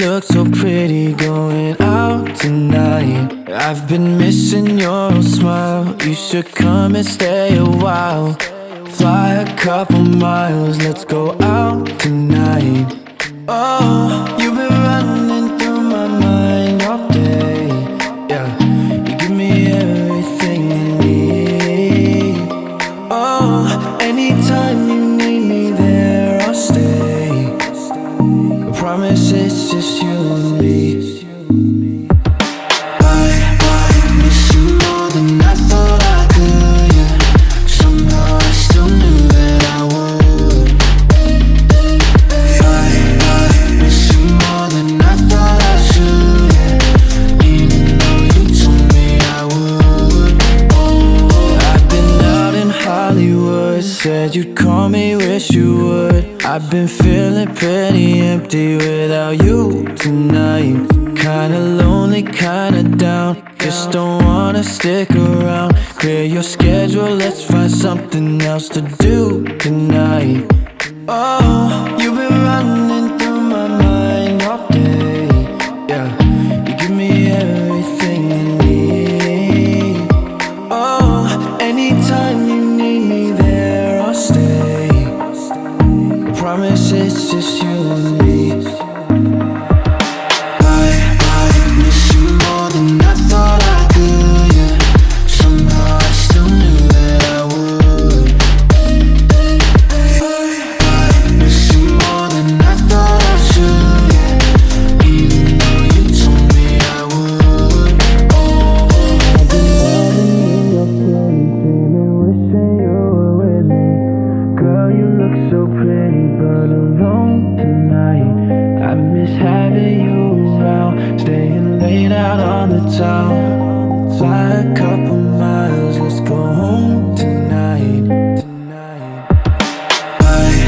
look so pretty going out tonight. I've been missing your smile. You should come and stay a while. Fly a couple miles, let's go out tonight. Oh, you've been running through my mind all day. Yeah, you give me everything I need. Oh, anytime you need me there, I'll stay. I promise it's just you and me. Said you'd call me, wish you would. I've been feeling pretty empty without you tonight. Kinda lonely, kinda down. Just don't wanna stick around. Clear your schedule, let's find something else to do tonight. Oh, you've been running through my mind all day. Yeah, you give me everything I need. Oh, anytime you need me there, I'll stay. I promise it's just you and me. I miss you more than I thought I could, yeah. Somehow I still knew that I would. I miss you more than I thought I should, yeah. Even though you told me I would. Oh, I've been riding in your plane, dreaming, wishing you were with me. Girl, you look so pretty, but alone tonight. I miss having you around, staying late out on the town. Fly a couple miles, let's go home tonight.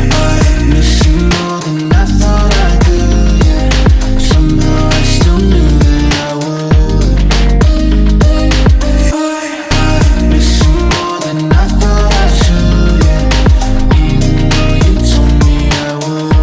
I miss you more than I thought I could, yeah. Somehow I still knew that I would. I miss you more than I thought I should, yeah. Even though you told me I would.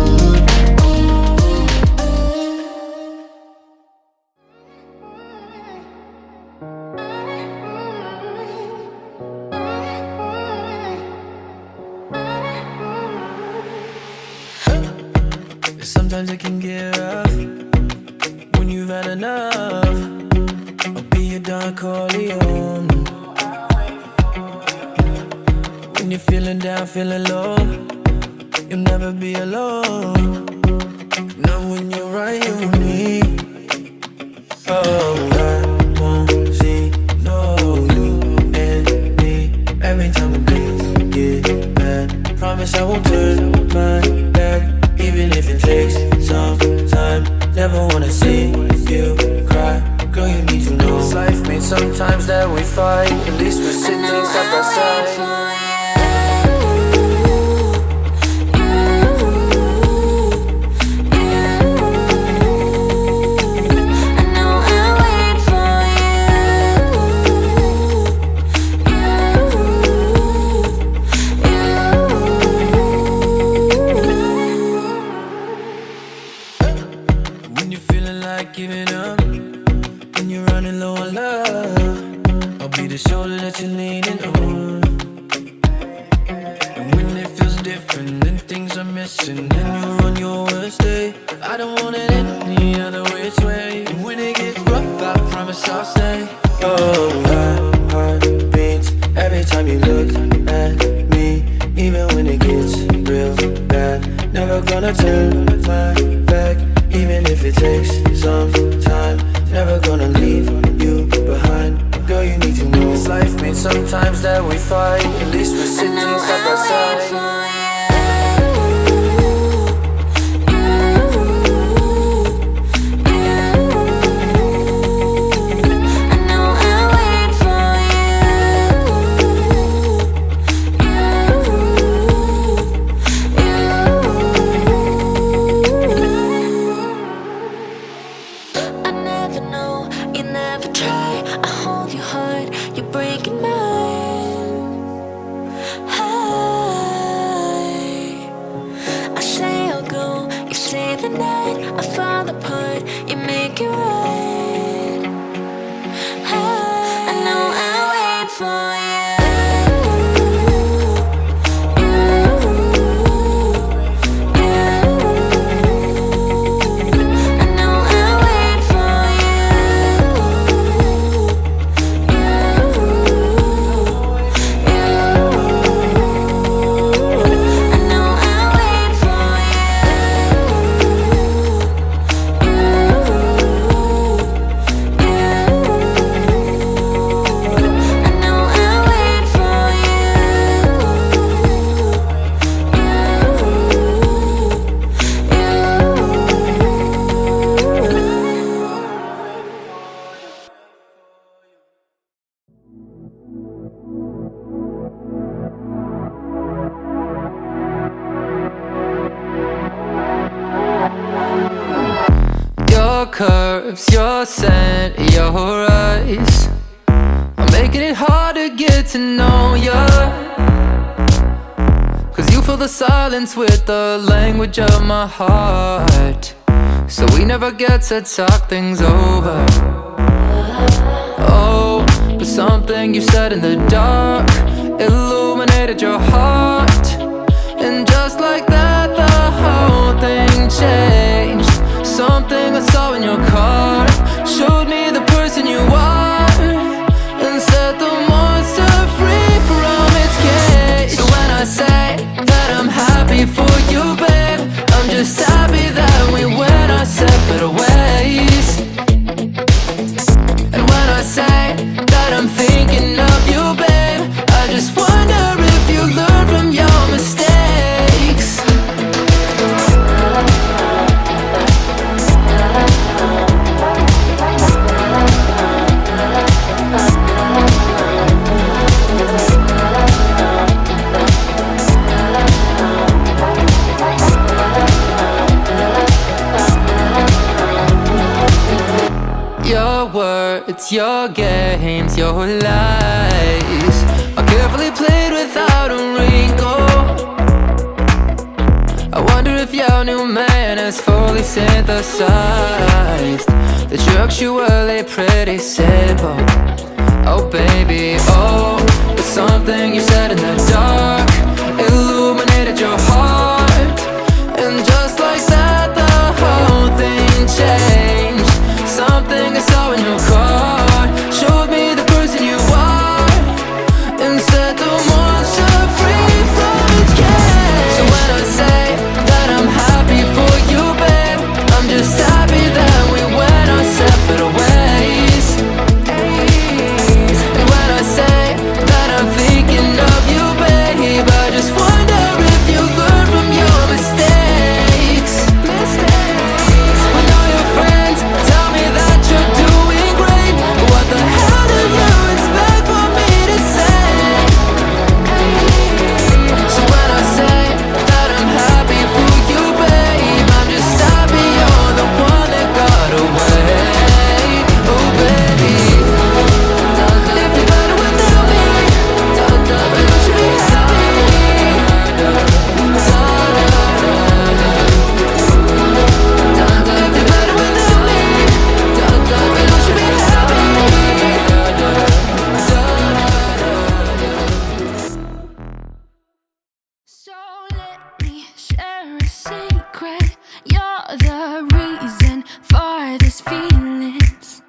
Sometimes it can get rough when you've had enough. I'll be your Don Corleone. When you're feeling down, feeling low, you'll never be alone. Not when you're right here with me. Oh, I won't see no you and me. Every time we get mad, promise I won't turn my back. Even if it takes some time, never wanna see you cry. Girl, you need to know it's life means sometimes that we fight. At least we're sitting side by side. Giving up, when you're running low on love, I'll be the shoulder that you're leaning on. And when it feels different, then things are missing, then you're on your worst day. I don't want it any other which way. And when it gets rough, I promise I'll stay. Oh, my heart beats every time you look at me. Even when it gets real bad, never gonna turn my back. Even if it takes some time, never gonna leave you behind. Girl, you need to know it's life means sometimes that we fight. At least we're sitting side by side. the night, I fall apart. Your curves, your scent, your eyes are making it hard to get to know ya. Cause you fill the silence with the language of my heart. So we never get to talk things over. Oh, but something you said in the dark illuminated your heart. And just like that, the whole thing changed. Something I saw in your car showed me the person you are, and set the monster free from its cage. So when I say that I'm happy for you, babe, I'm just happy that we went our separate ways. And when I say that I'm thinking of you, babe, I just wonder if you learn from your mistakes. Your words, your games, your lies are carefully played without a wrinkle. I wonder if your new man has fully synthesized the jokes you were late pretty simple. Oh baby, oh, but something you said in the dark illuminated your heart. And just like that, the whole thing changed. Something I saw in your car showed me the person you are, and set the monster free from its cage. So when I say that I'm happy for you, babe, I'm just happy that we went our separate ways. And when I say that I'm thinking of you, babe, I just wonder if you learn from your mistakes. When all your friends tell me that you're doing great, what the hell do you expect for me to say? So when I say that I'm happy for you, babe, I'm just happy you're the one that got away. Oh baby, if you're better without me, but you should be happy. If you're better without me, but you should be happy. So let me share a secret. You're the reason for these feelings.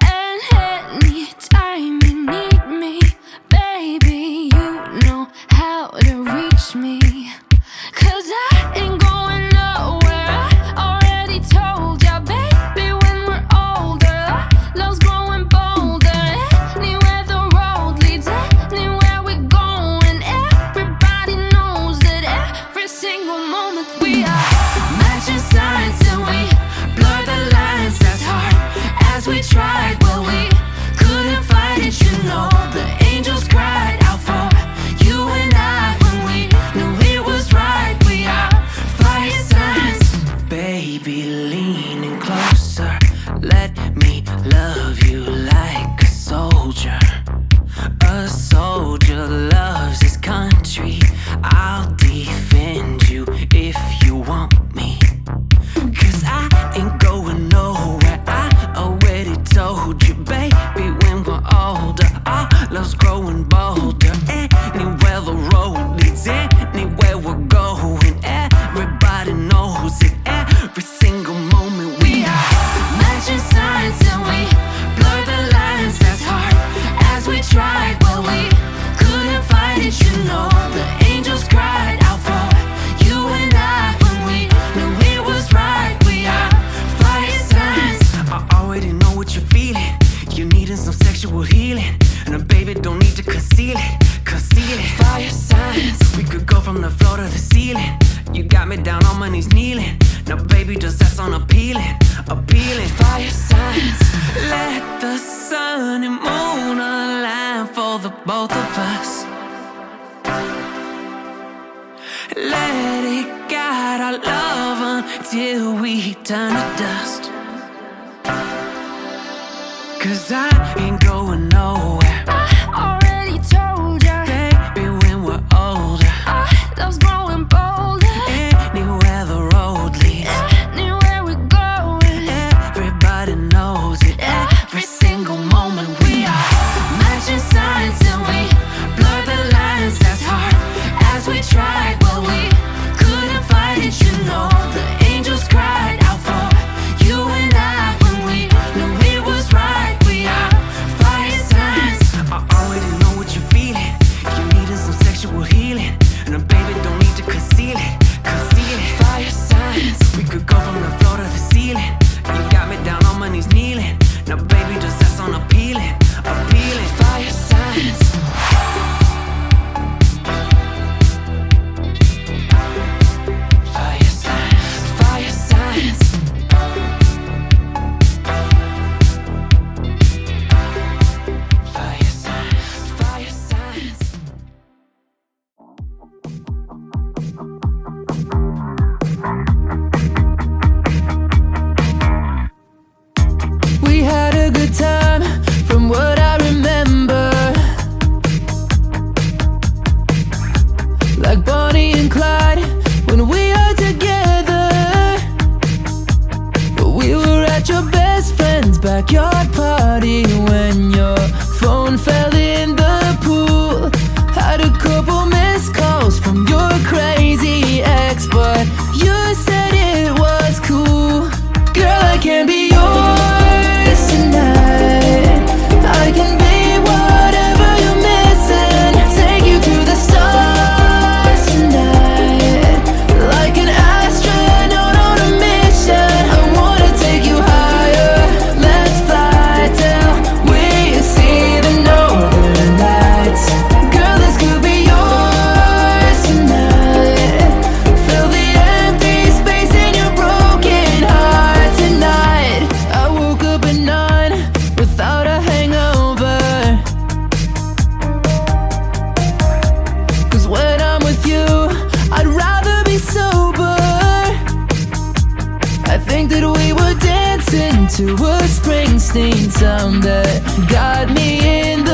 And anytime you need me, baby, you know how to reach me. Cause I ain't going nowhere. I already told ya, baby, when we're older, love's growing bolder. Anywhere the road leads, anywhere we're going, everybody knows that every single moment we are matching signs, and we blur the lines as hard as we tried. Well, we couldn't fight it, you know. The angels cried out for you and I when we knew it was right. We are fire signs. Baby, leaning closer, let me love you like a soldier. A soldier loves his country. I'll defend you if you want me. Cause I ain't going nowhere, I already told you, baby, when we're older, our love's growing bolder. Anywhere the road leads, anywhere we're going, everybody knows it. Every single moment we are Matching signs, and we blur the lines as hard as we tried. Well, we couldn't fight it, you know. The angels cried out for you and I when we knew it was right. We are fire signs. I already know what you're feeling. You're needing some sexual healing, and a baby don't need to conceal it. Conceal it. Fire signs. We could go from the floor to the ceiling. You got me down on my knees kneeling. Now baby, does that sound appealing? Appealing. Fire signs. Let the sun and moon align for the both of us. Let it guide our love until we turn to dust. 'cause I ain't going nowhere. I already told ya, Baby, when we're older, love's growing bolder. anywhere the road leads, Anywhere we're going, everybody knows it. Every single moment we are matching signs, and we blur the lines as hard as we tried. But we couldn't fight it, you know. The angels cried out for you and I when we knew it was right. We are fire signs. I already know what you're feeling. You needed some sexual healing, and baby, don't need to conceal it. Conceal it. Fire signs. We could go from the floor to the ceiling. You got me down on my knees kneeling. Now baby, just that's on appealing. Appealing. Fire signs. Fire signs. Fire signs. Fire signs. Fire signs. We had a good time, from what I remember. Like Bonnie and Clyde when we are together. We were at your best friend's backyard party when your phone fell in the pool. Had a couple missed calls from your crazy ex, but you said it was cool. Girl, I can be yours tonight. I can be whatever you're missing. Take you to the stars tonight, like an astronaut on a mission. I wanna take you higher. Let's fly till we see the northern lights. Girl, this could be yours tonight. Fill the empty space in your broken heart tonight. I woke up at 9 without a hangover, 'cause when I'm with you, I'd rather be sober. I think that we were dancing to a Springsteen sound that got me in the